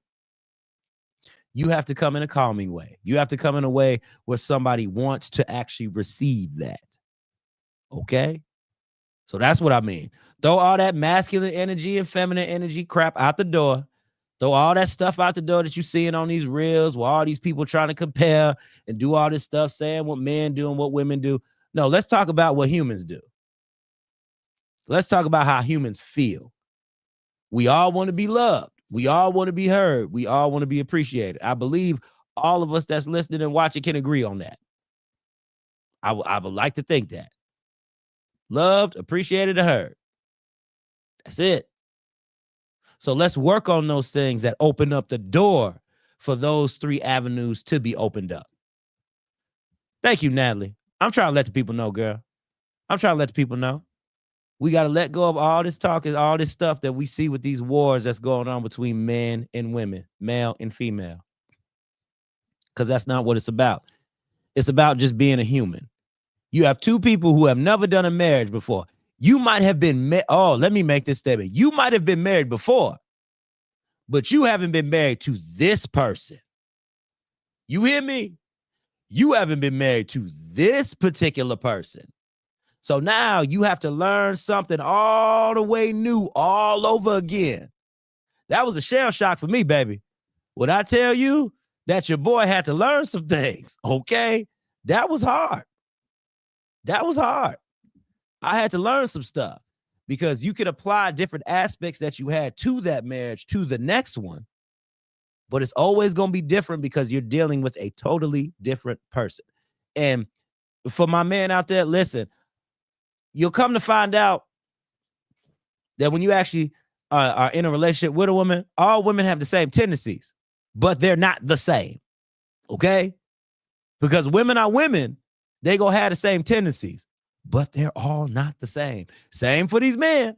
S2: you have to come in a calming way. You have to come in a way where somebody wants to actually receive that. Okay? So that's what I mean. Throw all that masculine energy and feminine energy crap out the door. Throw all that stuff out the door that you're seeing on these reels where all these people trying to compare and do all this stuff, saying what men do and what women do. No, let's talk about what humans do. Let's talk about how humans feel. We all want to be loved. We all want to be heard. We all want to be appreciated. I believe all of us that's listening and watching can agree on that. I would like to think that. Loved, appreciated, and heard. That's it. So let's work on those things that open up the door for those three avenues to be opened up. Thank you, Natalie. I'm trying to let the people know, girl. I'm trying to let the people know. We got to let go of all this talk and all this stuff that we see with these wars that's going on between men and women, male and female. Because that's not what it's about. It's about just being a human. You have two people who have never done a marriage before. You might have been let me make this statement. You might have been married before, but you haven't been married to this person. You hear me? You haven't been married to this particular person. So now you have to learn something all the way new all over again. That was a shell shock for me, baby. When I tell you that your boy had to learn some things, okay? That was hard. That was hard. I had to learn some stuff because you could apply different aspects that you had to that marriage to the next one, but it's always going to be different because you're dealing with a totally different person. And for my man out there, listen, you'll come to find out that when you actually are in a relationship with a woman, all women have the same tendencies, but they're not the same, okay? Because women are women, they gonna have the same tendencies, but they're all not the same. Same for these men.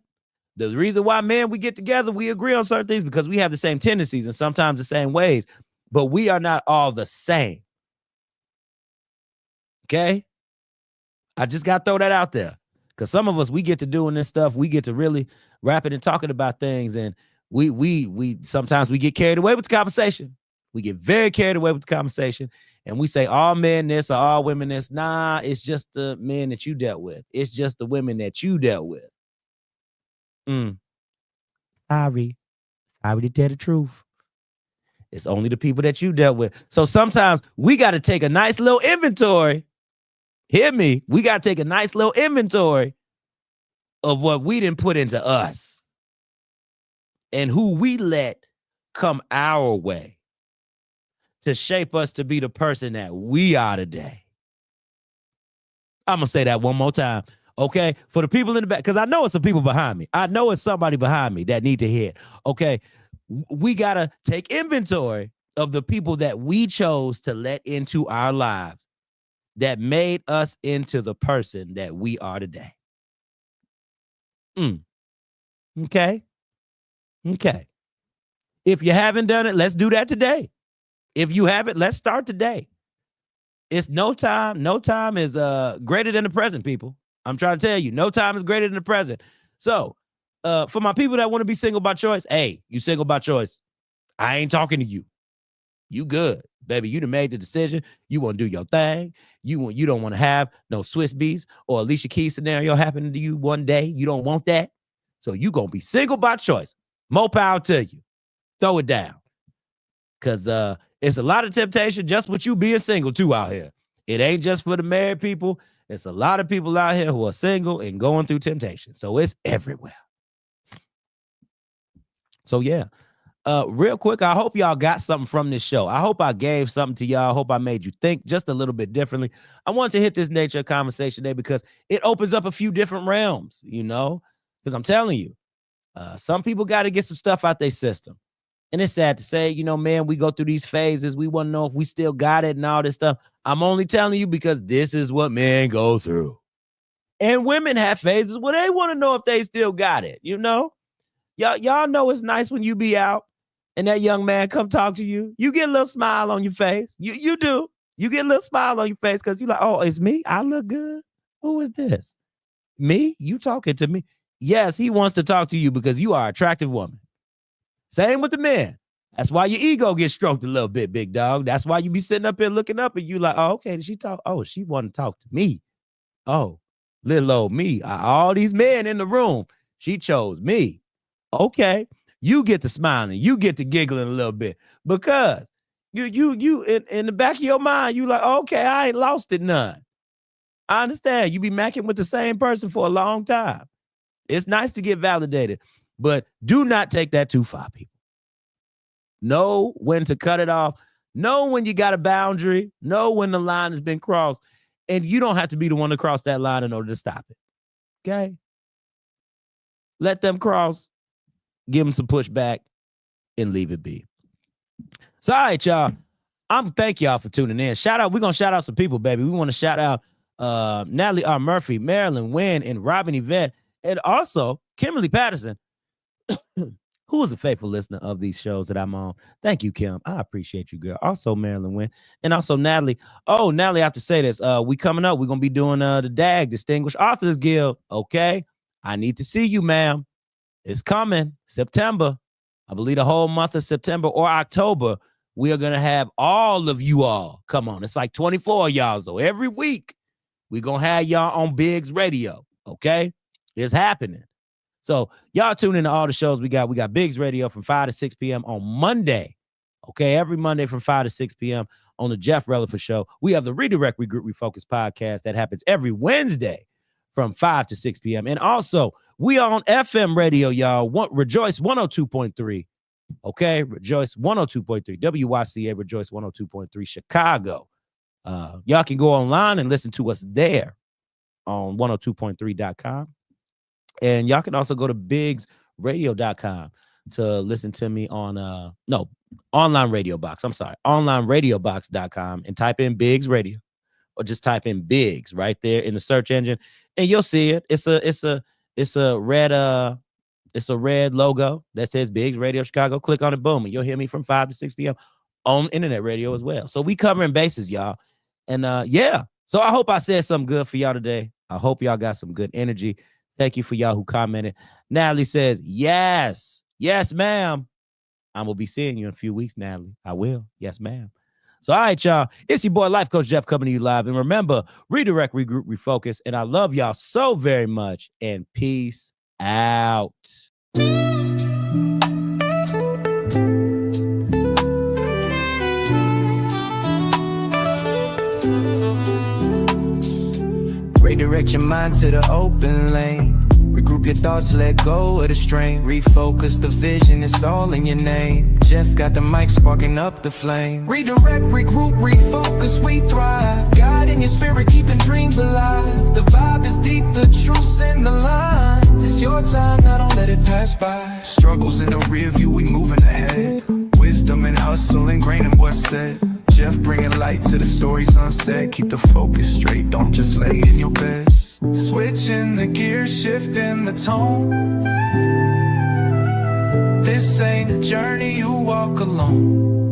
S2: The reason why, men, we get together, we agree on certain things because we have the same tendencies and sometimes the same ways, but we are not all the same, okay? I just got to throw that out there. Because some of us, we get to doing this stuff, we get to really rapping and talking about things, and we sometimes we get carried away with the conversation. We get very carried away with the conversation, and we say all men this or all women this. Nah, it's just the men that you dealt with. It's just the women that you dealt with. Sorry to tell the truth. It's only the people that you dealt with. So sometimes we got to take a nice little inventory. Hear me? We got to take a nice little inventory of what we didn't put into us and who we let come our way to shape us to be the person that we are today. I'm going to say that one more time, okay? For the people in the back, because I know it's some people behind me. I know it's somebody behind me that need to hear it, okay? We got to take inventory of the people that we chose to let into our lives that made us into the person that we are today. Okay. If you haven't done it, let's do that today. If you haven't, let's start today. It's no time. No time is greater than the present, people. I'm trying to tell you, no time is greater than the present. So for my people that want to be single by choice, hey, you single by choice, I ain't talking to you. You good, baby. You done made the decision. You want to do your thing. You don't want to have no Swiss Beats or Alicia Keys scenario happening to you one day. You don't want that. So you going to be single by choice. More power to you. Throw it down. Because it's a lot of temptation just with you being single too out here. It ain't just for the married people. It's a lot of people out here who are single and going through temptation. So it's everywhere. So yeah. Real quick, I hope y'all got something from this show. I hope I gave something to y'all. I hope I made you think just a little bit differently. I want to hit this nature of conversation today because it opens up a few different realms, you know, because I'm telling you, some people got to get some stuff out their system. And it's sad to say, you know, man, we go through these phases. We want to know if we still got it and all this stuff. I'm only telling you because this is what men go through. And women have phases where they want to know if they still got it, you know? Y'all know it's nice when you be out and that young man come talk to you. You get a little smile on your face. You do. You get a little smile on your face because you're like, oh, it's me? I look good? Who is this? Me? You talking to me? Yes, he wants to talk to you because you are an attractive woman. Same with the men. That's why your ego gets stroked a little bit, big dog. That's why you be sitting up here looking up and you like, oh, okay, did she talk? Oh, she want to talk to me. Oh, little old me. All these men in the room, she chose me. Okay, you get to smiling, you get to giggling a little bit because you in the back of your mind, you like, okay, I ain't lost it none. I understand you be macking with the same person for a long time. It's nice to get validated, but do not take that too far, people. Know when to cut it off. Know when you got a boundary. Know when the line has been crossed, and you don't have to be the one to cross that line in order to stop it. Okay, let them cross. Give them some pushback and leave it be. So, all right, y'all. Thank y'all for tuning in. Shout out. We're going to shout out some people, baby. We want to shout out Natalie R. Murphy, Marilyn Wynn, and Robin Yvette, and also Kimberly Patterson, who is a faithful listener of these shows that I'm on. Thank you, Kim. I appreciate you, girl. Also, Marilyn Wynn, and also Natalie. Oh, Natalie, I have to say this. We coming up. We're going to be doing the DAG, Distinguished Authors Guild, okay? I need to see you, ma'am. It's coming. September. I believe the whole month of September or October, we are going to have all of you all. Come on. It's like 24 of y'all. So every week, we're going to have y'all on Biggs Radio. Okay? It's happening. So y'all tune into all the shows we got. We got Biggs Radio from 5 to 6 p.m. on Monday. Okay? Every Monday from 5 to 6 p.m. on the Jeff Relaford Show. We have the Redirect, Regroup, Refocus podcast that happens every Wednesday from 5 to 6 p.m. And also, we are on FM radio, y'all. Rejoice 102.3. Okay? Rejoice 102.3. WYCA Rejoice 102.3 Chicago. Y'all can go online and listen to us there on 102.3.com. And y'all can also go to bigsradio.com to listen to me on online radio box. I'm sorry, onlineradiobox.com and type in Biggs Radio, or just type in Biggs right there in the search engine, and you'll see it. It's a red logo that says Biggs Radio Chicago. Click on it, boom, and you'll hear me from 5 to 6 p.m. on internet radio as well. So we covering bases, y'all. And yeah, so I hope I said something good for y'all today. I hope y'all got some good energy. Thank you for y'all who commented. Natalie says, yes, ma'am. I'm going to be seeing you in a few weeks, Natalie. I will. Yes, ma'am. So, all right, y'all. It's your boy, Life Coach Jeff, coming to you live. And remember, redirect, regroup, refocus. And I love y'all so very much. And peace out.
S1: Redirect your mind to the open lane. Regroup your thoughts, let go of the strain. Refocus the vision, it's all in your name. Jeff got the mic sparking up the flame. Redirect, regroup, refocus, we thrive. God in your spirit, keeping dreams alive. The vibe is deep, the truth's in the lines. It's your time, now don't let it pass by. Struggles in the rear view, we moving ahead. Wisdom and hustle, ingrained in what's said. Jeff bringing light to the stories unsaid. Keep the focus straight, don't just lay in your bed. Switching the gears, shifting the tone. This ain't a journey you walk alone.